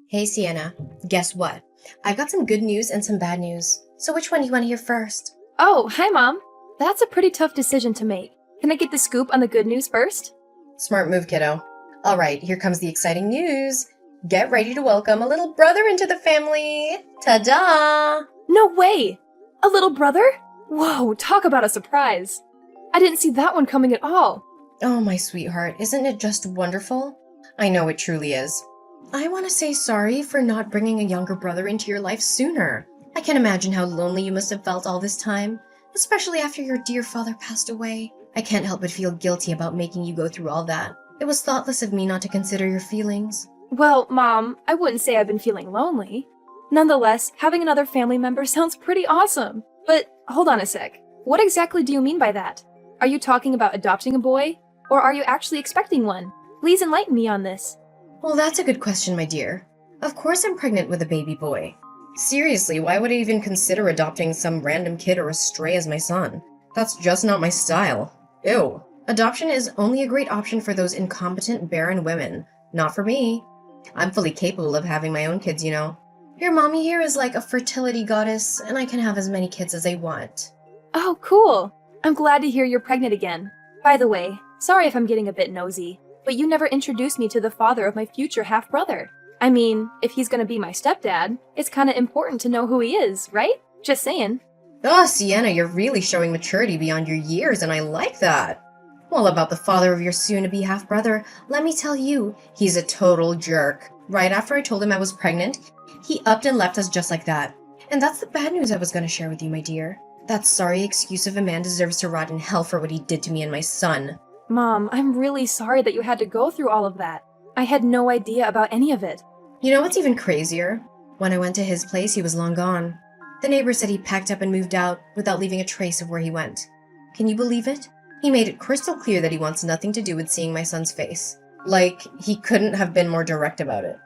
Hey Sienna, guess what? I've got some good news and some bad news. So which one do you want to hear first? Oh, hi, Mom. That's a pretty tough decision to make. Can I get the scoop on the good news first? Smart move, kiddo. All right, here comes the exciting news. Get ready to welcome a little brother into the family. Ta-da! No way! A little brother? Whoa, talk about a surprise. I didn't see that one coming at all. Oh, my sweetheart, isn't it just wonderful? I know it truly is. I want to say sorry for not bringing a younger brother into your life sooner. I can imagine how lonely you must have felt all this time, especially after your dear father passed away. I can't help but feel guilty about making you go through all that. It was thoughtless of me not to consider your feelings. Well, Mom, I wouldn't say I've been feeling lonely. Nonetheless, having another family member sounds pretty awesome. But hold on a sec. What exactly do you mean by that? Are you talking about adopting a boy? Or are you actually expecting one? Please enlighten me on this. Well, that's a good question, my dear. Of course I'm pregnant with a baby boy. Seriously, why would I even consider adopting some random kid or a stray as my son? That's just not my style. Ew. Adoption is only a great option for those incompetent, barren women. Not for me. I'm fully capable of having my own kids, you know. Your mommy here is like a fertility goddess, and I can have as many kids as I want. Oh, cool. I'm glad to hear you're pregnant again. By the way, sorry if I'm getting a bit nosy, but you never introduced me to the father of my future half-brother. I mean, if he's gonna be my stepdad, it's kinda important to know who he is, right? Just saying. Oh, Sienna, you're really showing maturity beyond your years, and I like that. Well, about the father of your soon-to-be half-brother, let me tell you, he's a total jerk. Right after I told him I was pregnant, he upped and left us just like that. And that's the bad news I was going to share with you, my dear. That sorry excuse of a man deserves to rot in hell for what he did to me and my son. Mom, I'm really sorry that you had to go through all of that. I had no idea about any of it. You know what's even crazier? When I went to his place, he was long gone. The neighbor said he packed up and moved out without leaving a trace of where he went. Can you believe it? He made it crystal clear that he wants nothing to do with seeing my son's face. Like, he couldn't have been more direct about it.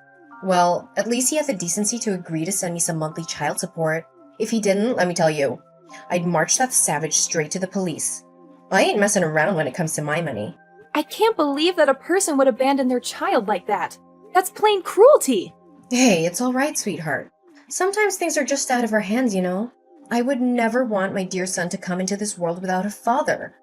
Well, at least he had the decency to agree to send me some monthly child support. If he didn't, let me tell you, I'd march that savage straight to the police. I ain't messing around when it comes to my money. I can't believe that a person would abandon their child like that. That's plain cruelty. Hey, it's all right, sweetheart. Sometimes things are just out of our hands, you know. I would never want my dear son to come into this world without a father.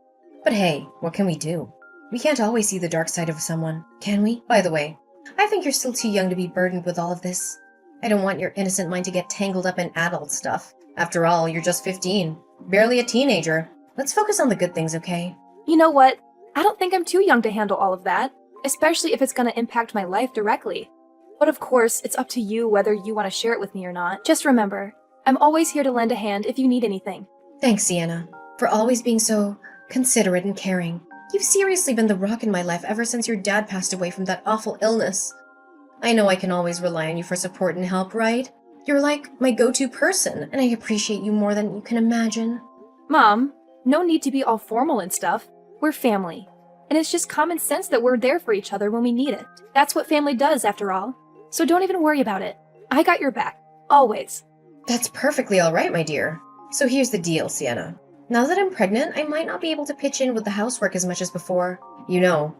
But hey, what can we do? We can't always see the dark side of someone, can we? By the way, I think you're still too young to be burdened with all of this. I don't want your innocent mind to get tangled up in adult stuff. After all, you're just 15, barely a teenager. Let's focus on the good things, okay? You know what? I don't think I'm too young to handle all of that, especially if it's going to impact my life directly. But of course, it's up to you whether you want to share it with me or not. Just remember, I'm always here to lend a hand if you need anything. Thanks, Sienna, for always being so considerate and caring. You've seriously been the rock in my life ever since your dad passed away from that awful illness. I know I can always rely on you for support and help, right? You're like my go-to person, and I appreciate you more than you can imagine. Mom, no need to be all formal and stuff. We're family. And it's just common sense that we're there for each other when we need it. That's what family does, after all. So don't even worry about it. I got your back. Always. That's perfectly all right, my dear. So here's the deal, Sienna. Now that I'm pregnant, I might not be able to pitch in with the housework as much as before. You know,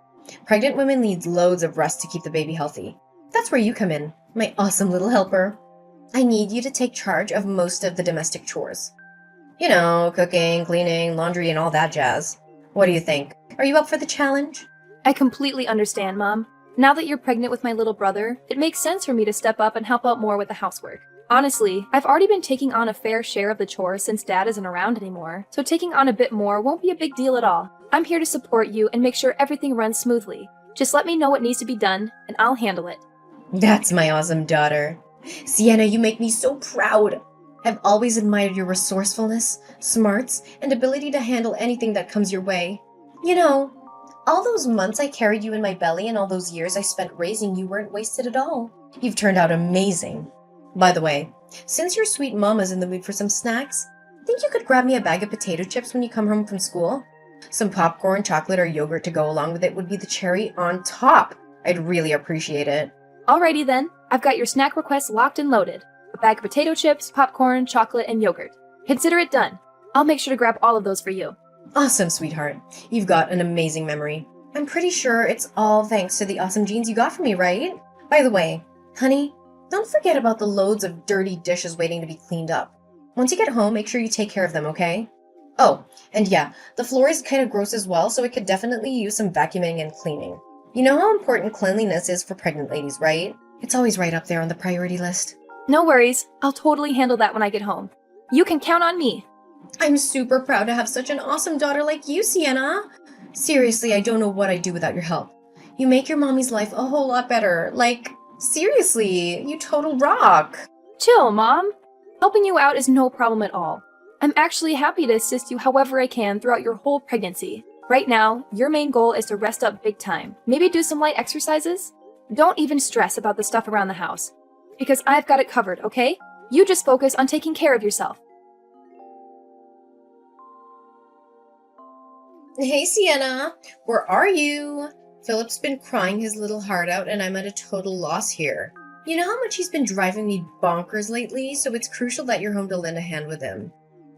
pregnant women need loads of rest to keep the baby healthy. That's where you come in, my awesome little helper. I need you to take charge of most of the domestic chores. You know, cooking, cleaning, laundry, and all that jazz. What do you think? Are you up for the challenge? I completely understand, Mom. Now that you're pregnant with my little brother, it makes sense for me to step up and help out more with the housework. Honestly, I've already been taking on a fair share of the chores since Dad isn't around anymore, so taking on a bit more won't be a big deal at all. I'm here to support you and make sure everything runs smoothly. Just let me know what needs to be done, and I'll handle it. That's my awesome daughter. Sienna, you make me so proud. I've always admired your resourcefulness, smarts, and ability to handle anything that comes your way. You know, all those months I carried you in my belly and all those years I spent raising you weren't wasted at all. You've turned out amazing. By the way, since your sweet mama's in the mood for some snacks, think you could grab me a bag of potato chips when you come home from school? Some popcorn, chocolate, or yogurt to go along with it would be the cherry on top. I'd really appreciate it. Alrighty then, I've got your snack requests locked and loaded. A bag of potato chips, popcorn, chocolate, and yogurt. Consider it done. I'll make sure to grab all of those for you. Awesome, sweetheart. You've got an amazing memory. I'm pretty sure it's all thanks to the awesome genes you got from me, right? By the way, honey, Don't forget about the loads of dirty dishes waiting to be cleaned up. Once you get home, make sure you take care of them, okay? Oh, and yeah, the floor is kind of gross as well, so it could definitely use some vacuuming and cleaning. You know how important cleanliness is for pregnant ladies, right? It's always right up there on the priority list. No worries, I'll totally handle that when I get home. You can count on me. I'm super proud to have such an awesome daughter like you, Sienna. Seriously, I don't know what I'd do without your help. You make your mommy's life a whole lot better. Like, seriously, you total rock. Chill, Mom. Helping you out is no problem at all. I'm actually happy to assist you however I can throughout your whole pregnancy. Right now, your main goal is to rest up big time. Maybe do some light exercises? Don't even stress about the stuff around the house. Because I've got it covered, okay? You just focus on taking care of yourself. Hey, Sienna, where are you? Philip's been crying his little heart out, and I'm at a total loss here. You know how much he's been driving me bonkers lately, so it's crucial that you're home to lend a hand with him.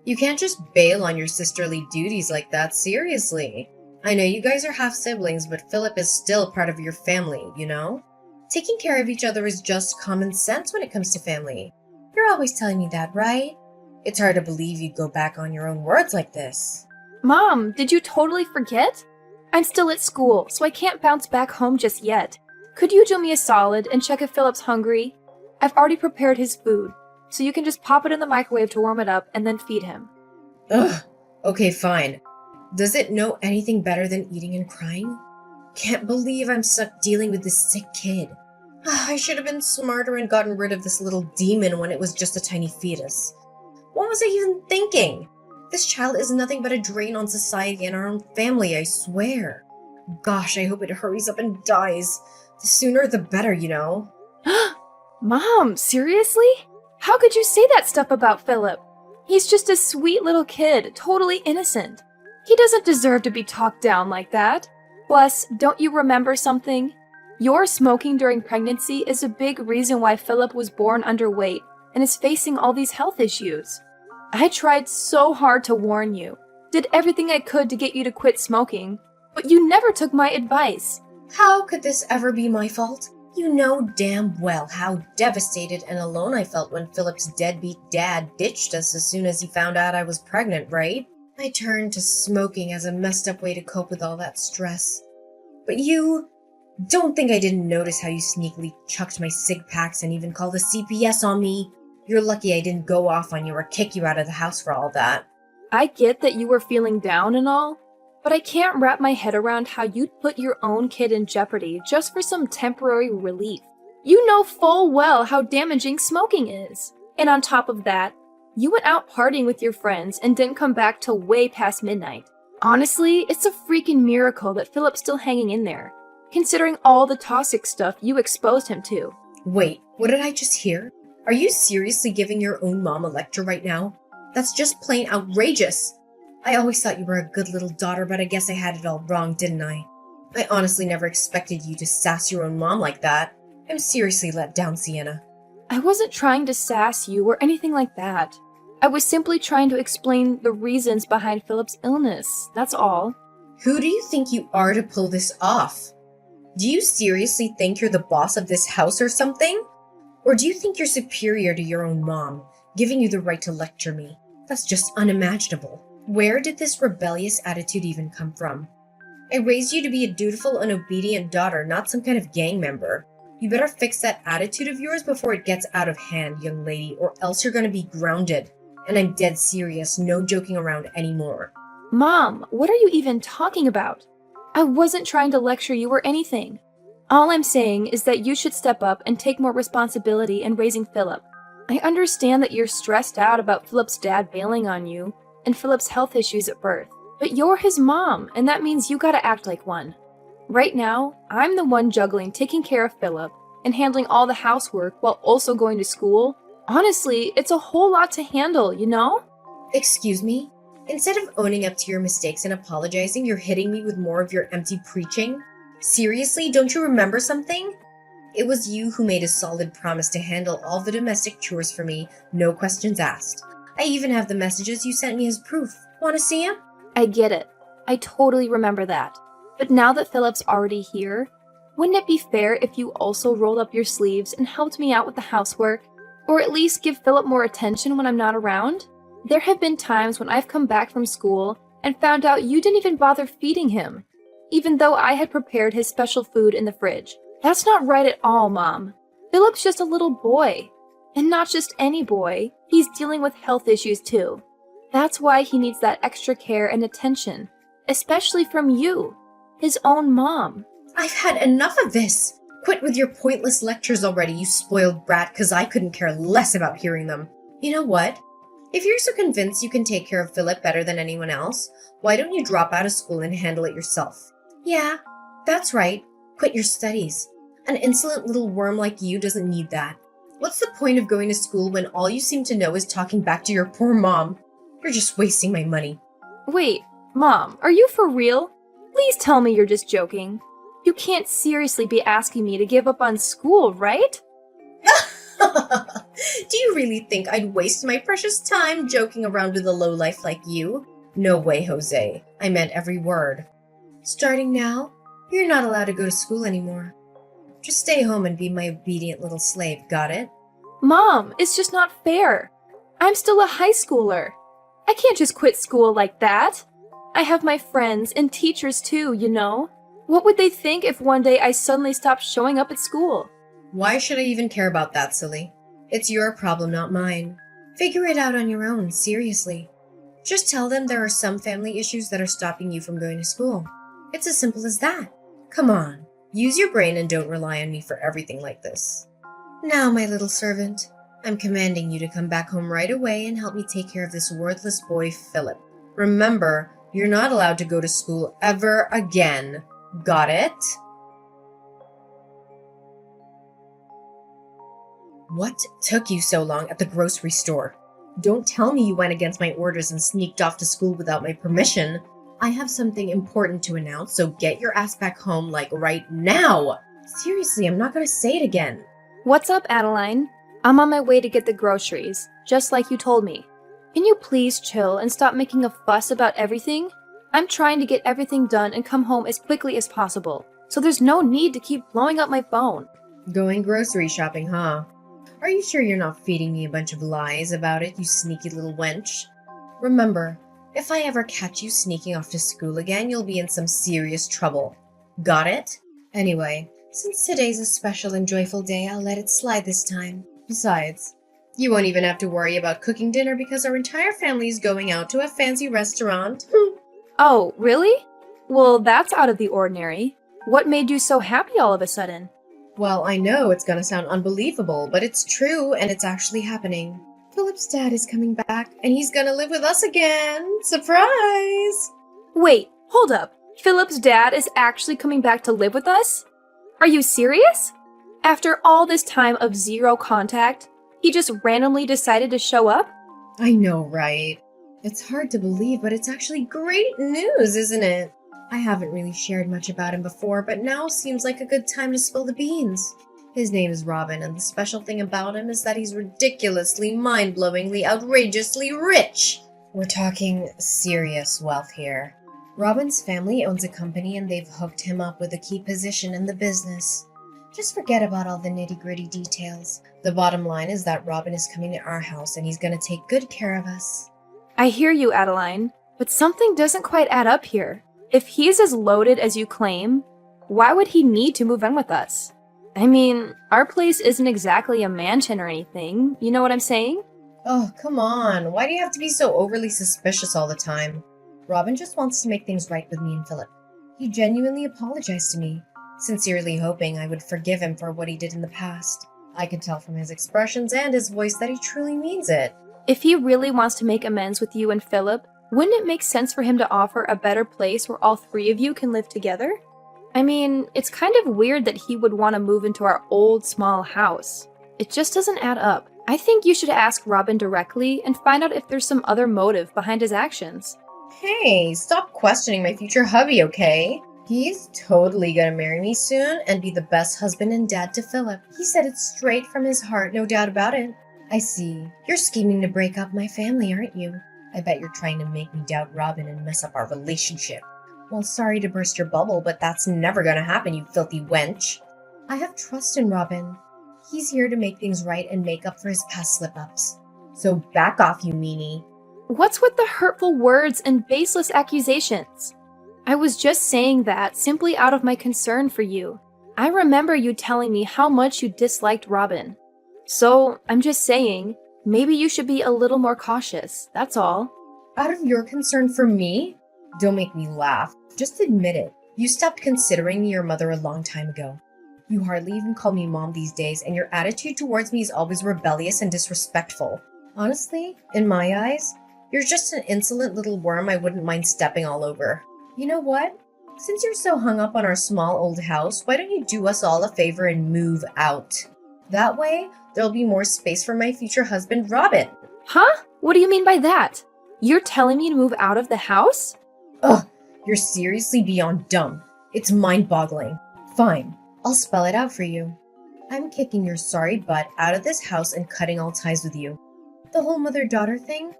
You can't just bail on your sisterly duties like that, seriously. I know you guys are half siblings, but Philip is still part of your family, you know? Taking care of each other is just common sense when it comes to family. You're always telling me that, right? It's hard to believe you'd go back on your own words like this. Mom, did you totally forget? I'm still at school, so I can't bounce back home just yet. Could you do me a solid and check if Philip's hungry? I've already prepared his food, so you can just pop it in the microwave to warm it up and then feed him. Ugh, okay, fine. Does it know anything better than eating and crying? Can't believe I'm stuck dealing with this sick kid. I should have been smarter and gotten rid of this little demon when it was just a tiny fetus. What was I even thinking? This child is nothing but a drain on society and our own family, I swear. Gosh, I hope it hurries up and dies. The sooner the better, you know? Mom, seriously? How could you say that stuff about Philip? He's just a sweet little kid, totally innocent. He doesn't deserve to be talked down like that. Plus, don't you remember something? Your smoking during pregnancy is a big reason why Philip was born underweight and is facing all these health issues. I tried so hard to warn you, did everything I could to get you to quit smoking, but you never took my advice. How could this ever be my fault? You know damn well how devastated and alone I felt when Philip's deadbeat dad ditched us as soon as he found out I was pregnant, right? I turned to smoking as a messed up way to cope with all that stress. But you don't think I didn't notice how you sneakily chucked my cig packs and even called the CPS on me? You're lucky I didn't go off on you or kick you out of the house for all that. I get that you were feeling down and all, but I can't wrap my head around how you'd put your own kid in jeopardy just for some temporary relief. You know full well how damaging smoking is. And on top of that, you went out partying with your friends and didn't come back till way past midnight. Honestly, it's a freaking miracle that Philip's still hanging in there, considering all the toxic stuff you exposed him to. Wait, what did I just hear? Are you seriously giving your own mom a lecture right now? That's just plain outrageous. I always thought you were a good little daughter, but I guess I had it all wrong, didn't I? I honestly never expected you to sass your own mom like that. I'm seriously let down, Sienna. I wasn't trying to sass you or anything like that. I was simply trying to explain the reasons behind Philip's illness, that's all. Who do you think you are to pull this off? Do you seriously think you're the boss of this house or something? Or do you think you're superior to your own mom, giving you the right to lecture me? That's just unimaginable. Where did this rebellious attitude even come from? I raised you to be a dutiful and obedient daughter, not some kind of gang member. You better fix that attitude of yours before it gets out of hand, young lady, or else you're gonna be grounded. And I'm dead serious, no joking around anymore. Mom, what are you even talking about? I wasn't trying to lecture you or anything. All I'm saying is that you should step up and take more responsibility in raising Philip. I understand that you're stressed out about Philip's dad bailing on you and Philip's health issues at birth, but you're his mom, and that means you gotta act like one. Right now, I'm the one juggling taking care of Philip and handling all the housework while also going to school. Honestly, it's a whole lot to handle, you know? Excuse me? Instead of owning up to your mistakes and apologizing, you're hitting me with more of your empty preaching? Seriously, don't you remember something? It was you who made a solid promise to handle all the domestic chores for me, no questions asked. I even have the messages you sent me as proof. Want to see them? I get it. I totally remember that. But now that Philip's already here, Wouldn't it be fair if you also rolled up your sleeves and helped me out with the housework? Or at least give Philip more attention when I'm not around? There have been times when I've come back from school and found out you didn't even bother feeding him, even though I had prepared his special food in the fridge. That's not right at all, Mom. Philip's just a little boy. And not just any boy, he's dealing with health issues too. That's why he needs that extra care and attention, especially from you, his own mom. I've had enough of this. Quit with your pointless lectures already, you spoiled brat, because I couldn't care less about hearing them. You know what? If you're so convinced you can take care of Philip better than anyone else, why don't you drop out of school and handle it yourself? Yeah, that's right. Quit your studies. An insolent little worm like you doesn't need that. What's the point of going to school when all you seem to know is talking back to your poor mom? You're just wasting my money. Wait, Mom, are you for real? Please tell me you're just joking. You can't seriously be asking me to give up on school, right? Do you really think I'd waste my precious time joking around with a lowlife like you? No way, Jose. I meant every word. Starting now, you're not allowed to go to school anymore. Just stay home and be my obedient little slave, got it? Mom, it's just not fair. I'm still a high schooler. I can't just quit school like that. I have my friends and teachers too, you know. What would they think if one day I suddenly stopped showing up at school? Why should I even care about that, silly? It's your problem, not mine. Figure it out on your own, seriously. Just tell them there are some family issues that are stopping you from going to school. It's as simple as that. Come on, use your brain and don't rely on me for everything like this. Now, my little servant, I'm commanding you to come back home right away and help me take care of this worthless boy, Philip. Remember, you're not allowed to go to school ever again. Got it? What took you so long at the grocery store? Don't tell me you went against my orders and sneaked off to school without my permission. I have something important to announce, so get your ass back home, like, right now! Seriously, I'm not gonna say it again. What's up, Adeline? I'm on my way to get the groceries, just like you told me. Can you please chill and stop making a fuss about everything? I'm trying to get everything done and come home as quickly as possible, so there's no need to keep blowing up my phone. Going grocery shopping, huh? Are you sure you're not feeding me a bunch of lies about it, you sneaky little wench? Remember, if I ever catch you sneaking off to school again, you'll be in some serious trouble. Got it? Anyway, since today's a special and joyful day, I'll let it slide this time. Besides, you won't even have to worry about cooking dinner because our entire family is going out to a fancy restaurant. Oh, really? Well, that's out of the ordinary. What made you so happy all of a sudden? Well, I know it's gonna sound unbelievable, but it's true and it's actually happening. Philip's dad is coming back and he's gonna live with us again. Surprise! Wait, hold up. Philip's dad is actually coming back to live with us? Are you serious? After all this time of zero contact, he just randomly decided to show up? I know, right? It's hard to believe, but it's actually great news, isn't it? I haven't really shared much about him before, but now seems like a good time to spill the beans. His name is Robin, and the special thing about him is that he's ridiculously, mind-blowingly, outrageously rich. We're talking serious wealth here. Robin's family owns a company, and they've hooked him up with a key position in the business. Just forget about all the nitty-gritty details. The bottom line is that Robin is coming to our house, and he's gonna take good care of us. I hear you, Adeline, but something doesn't quite add up here. If he's as loaded as you claim, why would he need to move in with us? I mean, our place isn't exactly a mansion or anything, you know what I'm saying? Oh, come on. Why do you have to be so overly suspicious all the time? Robin just wants to make things right with me and Philip. He genuinely apologized to me, sincerely hoping I would forgive him for what he did in the past. I could tell from his expressions and his voice that he truly means it. If he really wants to make amends with you and Philip, wouldn't it make sense for him to offer a better place where all three of you can live together? I mean, it's kind of weird that he would want to move into our old, small house. It just doesn't add up. I think you should ask Robin directly and find out if there's some other motive behind his actions. Hey, stop questioning my future hubby, okay? He's totally gonna marry me soon and be the best husband and dad to Philip. He said it straight from his heart, no doubt about it. I see. You're scheming to break up my family, aren't you? I bet you're trying to make me doubt Robin and mess up our relationship. Well, sorry to burst your bubble, but that's never gonna happen, you filthy wench. I have trust in Robin. He's here to make things right and make up for his past slip-ups. So back off, you meanie. What's with the hurtful words and baseless accusations? I was just saying that simply out of my concern for you. I remember you telling me how much you disliked Robin. So, I'm just saying, maybe you should be a little more cautious, that's all. Out of your concern for me? Don't make me laugh. Just admit it. You stopped considering me your mother a long time ago. You hardly even call me mom these days, and your attitude towards me is always rebellious and disrespectful. Honestly, in my eyes, you're just an insolent little worm I wouldn't mind stepping all over. You know what? Since you're so hung up on our small old house, why don't you do us all a favor and move out? That way, there'll be more space for my future husband, Robin. Huh? What do you mean by that? You're telling me to move out of the house? Ugh, you're seriously beyond dumb. It's mind-boggling. Fine, I'll spell it out for you. I'm kicking your sorry butt out of this house and cutting all ties with you. The whole mother-daughter thing?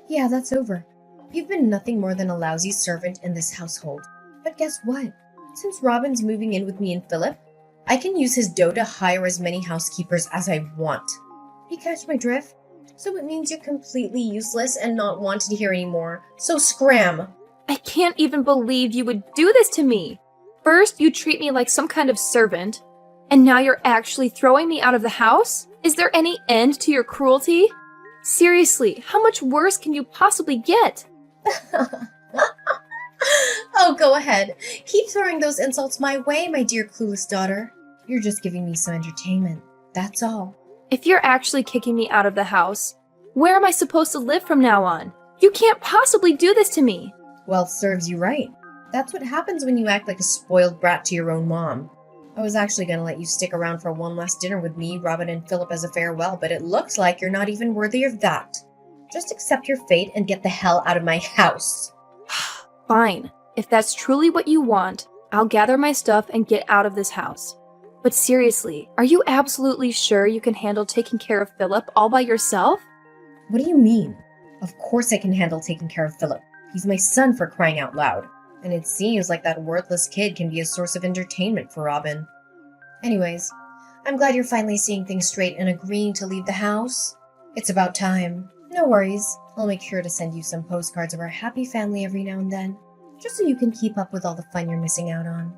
Yeah, that's over. You've been nothing more than a lousy servant in this household. But guess what? Since Robin's moving in with me and Philip, I can use his dough to hire as many housekeepers as I want. You catch my drift? So it means you're completely useless and not wanted here anymore. So scram! I can't even believe you would do this to me. First, you treat me like some kind of servant, and now you're actually throwing me out of the house? Is there any end to your cruelty? Seriously, how much worse can you possibly get? Oh, go ahead. Keep throwing those insults my way, my dear clueless daughter. You're just giving me some entertainment. That's all. If you're actually kicking me out of the house, where am I supposed to live from now on? You can't possibly do this to me. Well, serves you right. That's what happens when you act like a spoiled brat to your own mom. I was actually going to let you stick around for one last dinner with me, Robin, and Philip as a farewell, but it looks like you're not even worthy of that. Just accept your fate and get the hell out of my house. Fine. If that's truly what you want, I'll gather my stuff and get out of this house. But seriously, are you absolutely sure you can handle taking care of Philip all by yourself? What do you mean? Of course I can handle taking care of Philip. He's my son, for crying out loud. And it seems like that worthless kid can be a source of entertainment for Robin. Anyways, I'm glad you're finally seeing things straight and agreeing to leave the house. It's about time. No worries. I'll make sure to send you some postcards of our happy family every now and then, just so you can keep up with all the fun you're missing out on.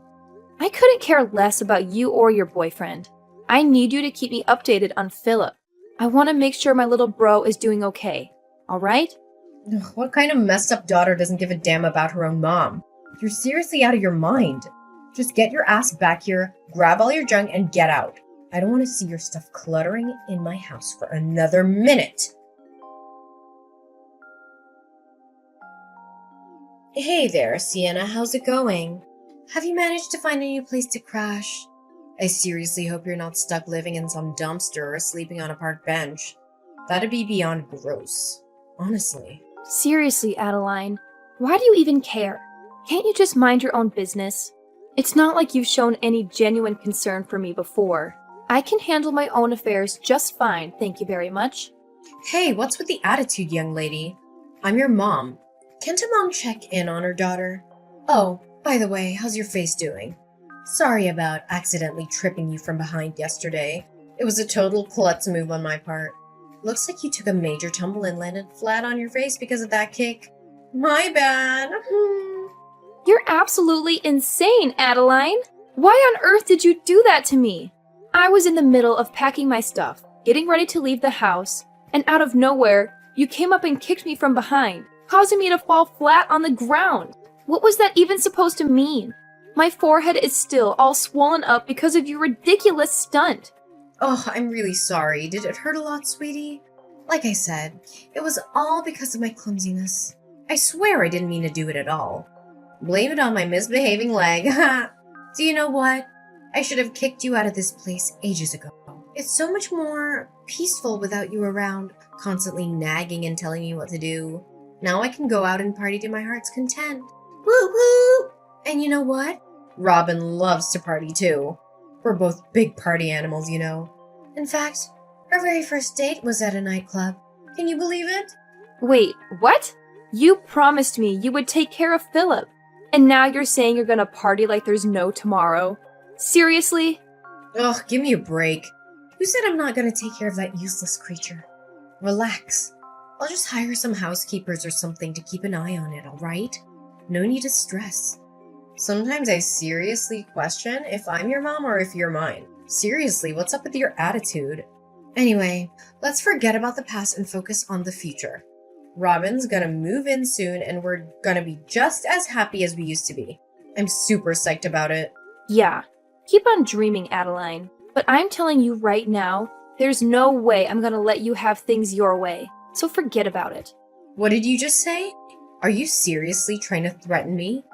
I couldn't care less about you or your boyfriend. I need you to keep me updated on Philip. I want to make sure my little bro is doing okay. Alright? Ugh, what kind of messed up daughter doesn't give a damn about her own mom? You're seriously out of your mind. Just get your ass back here, grab all your junk, and get out. I don't want to see your stuff cluttering in my house for another minute. Hey there, Sienna, how's it going? Have you managed to find a new place to crash? I seriously hope you're not stuck living in some dumpster or sleeping on a park bench. That'd be beyond gross, honestly. Seriously, Adeline, why do you even care? Can't you just mind your own business? It's not like you've shown any genuine concern for me before. I can handle my own affairs just fine, thank you very much. Hey, what's with the attitude, young lady? I'm your mom. Can't a mom check in on her daughter? Oh, by the way, how's your face doing? Sorry about accidentally tripping you from behind yesterday. It was a total klutz move on my part. Looks like you took a major tumble and landed flat on your face because of that kick. My bad. You're absolutely insane, Adeline! Why on earth did you do that to me? I was in the middle of packing my stuff, getting ready to leave the house, and out of nowhere, you came up and kicked me from behind, causing me to fall flat on the ground. What was that even supposed to mean? My forehead is still all swollen up because of your ridiculous stunt. Oh, I'm really sorry. Did it hurt a lot, sweetie? Like I said, it was all because of my clumsiness. I swear I didn't mean to do it at all. Blame it on my misbehaving leg. Do you know what? I should have kicked you out of this place ages ago. It's so much more peaceful without you around, constantly nagging and telling me what to do. Now I can go out and party to my heart's content. Woo woo! And you know what? Robin loves to party too. We're both big party animals, you know. In fact, our very first date was at a nightclub. Can you believe it? Wait, what? You promised me you would take care of Philip. And now you're saying you're gonna party like there's no tomorrow? Seriously? Ugh, give me a break. Who said I'm not gonna take care of that useless creature? Relax. I'll just hire some housekeepers or something to keep an eye on it, alright? No need to stress. Sometimes I seriously question if I'm your mom or if you're mine. Seriously, what's up with your attitude? Anyway, let's forget about the past and focus on the future. Robin's gonna move in soon and we're gonna be just as happy as we used to be. I'm super psyched about it. Yeah. Keep on dreaming, Adeline. But I'm telling you right now, there's no way I'm gonna let you have things your way. So forget about it. What did you just say? Are you seriously trying to threaten me?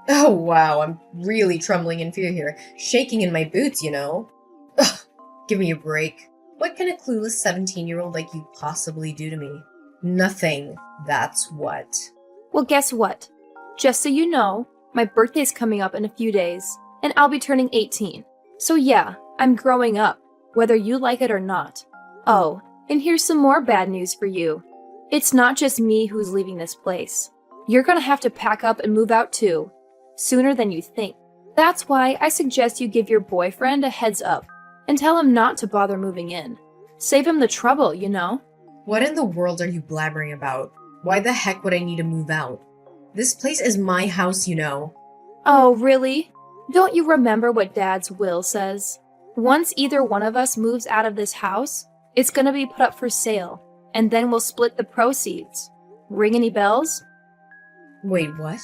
Oh wow, I'm really trembling in fear here. Shaking in my boots, you know. Ugh, give me a break. What can a clueless 17-year-old like you possibly do to me? Nothing, that's what. Well, guess what? Just so you know, my birthday's coming up in a few days, and I'll be turning 18. So yeah, I'm growing up, whether you like it or not. Oh, and here's some more bad news for you. It's not just me who's leaving this place. You're gonna have to pack up and move out too, sooner than you think. That's why I suggest you give your boyfriend a heads up and tell him not to bother moving in. Save him the trouble, you know? What in the world are you blabbering about? Why the heck would I need to move out? This place is my house, you know. Oh, really? Don't you remember what Dad's will says? Once either one of us moves out of this house, it's gonna be put up for sale, and then we'll split the proceeds. Ring any bells? Wait, what?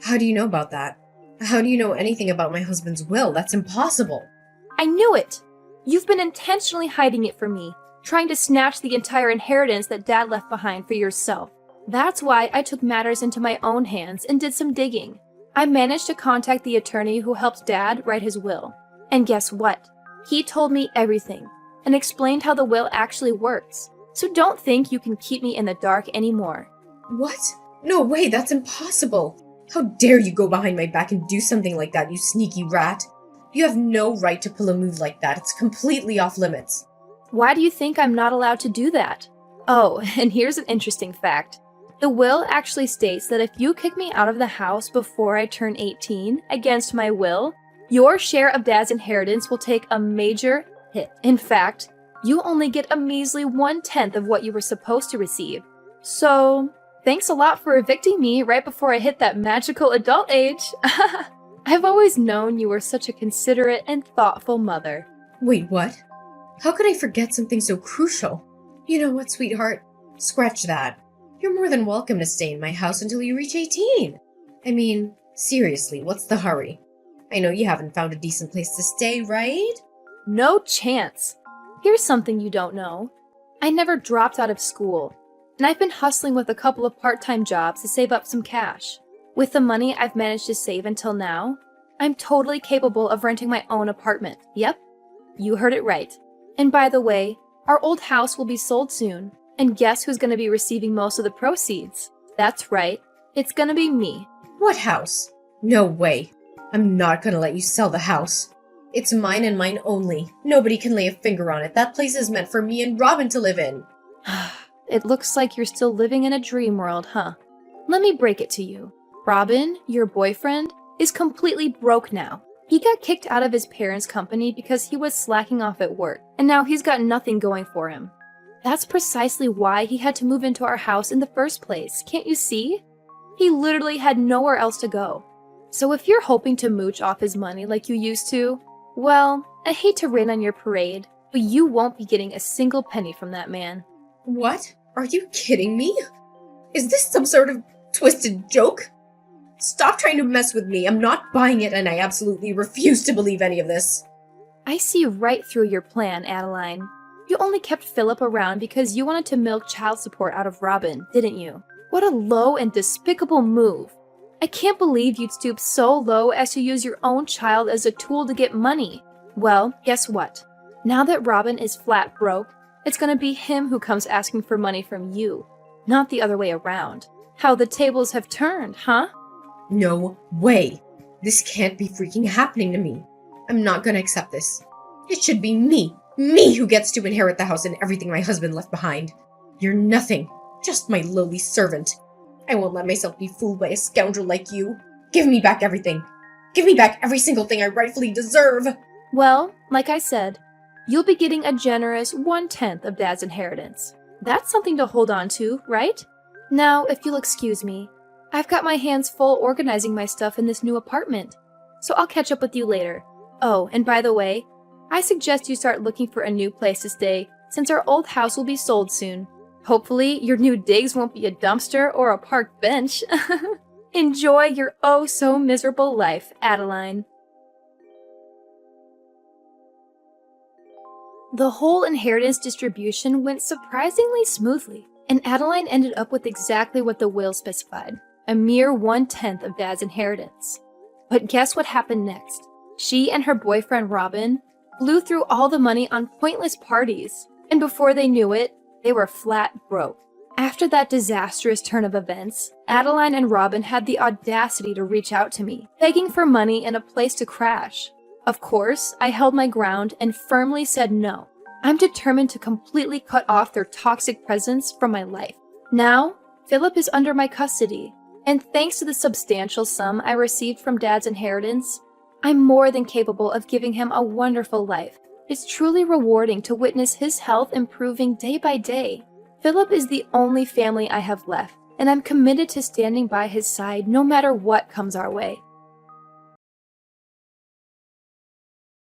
How do you know about that? How do you know anything about my husband's will? That's impossible. I knew it! You've been intentionally hiding it from me, trying to snatch the entire inheritance that Dad left behind for yourself. That's why I took matters into my own hands and did some digging. I managed to contact the attorney who helped Dad write his will. And guess what? He told me everything and explained how the will actually works. So don't think you can keep me in the dark anymore. What? No way, that's impossible. How dare you go behind my back and do something like that, you sneaky rat. You have no right to pull a move like that. It's completely off limits. Why do you think I'm not allowed to do that? Oh, and here's an interesting fact. The will actually states that if you kick me out of the house before I turn 18, against my will, your share of Dad's inheritance will take a major hit. In fact, you only get a measly 1/10 of what you were supposed to receive. So, thanks a lot for evicting me right before I hit that magical adult age. I've always known you were such a considerate and thoughtful mother. Wait, what? How could I forget something so crucial? You know what, sweetheart? Scratch that. You're more than welcome to stay in my house until you reach 18. I mean, seriously, what's the hurry? I know you haven't found a decent place to stay, right? No chance. Here's something you don't know. I never dropped out of school, and I've been hustling with a couple of part-time jobs to save up some cash. With the money I've managed to save until now, I'm totally capable of renting my own apartment. Yep, you heard it right. And by the way, our old house will be sold soon, and guess who's going to be receiving most of the proceeds? That's right, it's going to be me. What house? No way. I'm not gonna let you sell the house. It's mine and mine only. Nobody can lay a finger on it. That place is meant for me and Robin to live in. It looks like you're still living in a dream world, huh? Let me break it to you. Robin, your boyfriend, is completely broke now. He got kicked out of his parents' company because he was slacking off at work, and now he's got nothing going for him. That's precisely why he had to move into our house in the first place, can't you see? He literally had nowhere else to go. So if you're hoping to mooch off his money like you used to, well, I hate to rain on your parade, but you won't be getting a single penny from that man. What? Are you kidding me? Is this some sort of twisted joke? Stop trying to mess with me. I'm not buying it, and I absolutely refuse to believe any of this. I see right through your plan, Adeline. You only kept Philip around because you wanted to milk child support out of Robin, didn't you? What a low and despicable move. I can't believe you'd stoop so low as to use your own child as a tool to get money. Well, guess what? Now that Robin is flat broke, it's gonna be him who comes asking for money from you, not the other way around. How the tables have turned, huh? No way. This can't be freaking happening to me. I'm not gonna accept this. It should be me who gets to inherit the house and everything my husband left behind. You're nothing, just my lowly servant. I won't let myself be fooled by a scoundrel like you. Give me back everything. Give me back every single thing I rightfully deserve. Well, like I said, you'll be getting a generous 1/10 of Dad's inheritance. That's something to hold on to, right? Now, if you'll excuse me, I've got my hands full organizing my stuff in this new apartment, so I'll catch up with you later. Oh, and by the way, I suggest you start looking for a new place to stay, since our old house will be sold soon. Hopefully, your new digs won't be a dumpster or a park bench. Enjoy your oh-so-miserable life, Adeline. The whole inheritance distribution went surprisingly smoothly, and Adeline ended up with exactly what the will specified, a mere 1/10 of Dad's inheritance. But guess what happened next? She and her boyfriend Robin blew through all the money on pointless parties, and before they knew it, they were flat broke. After that disastrous turn of events, Adeline and Robin had the audacity to reach out to me, begging for money and a place to crash. Of course, I held my ground and firmly said no. I'm determined to completely cut off their toxic presence from my life. Now, Philip is under my custody, and thanks to the substantial sum I received from Dad's inheritance, I'm more than capable of giving him a wonderful life. It's truly rewarding to witness his health improving day by day. Philip is the only family I have left, and I'm committed to standing by his side no matter what comes our way.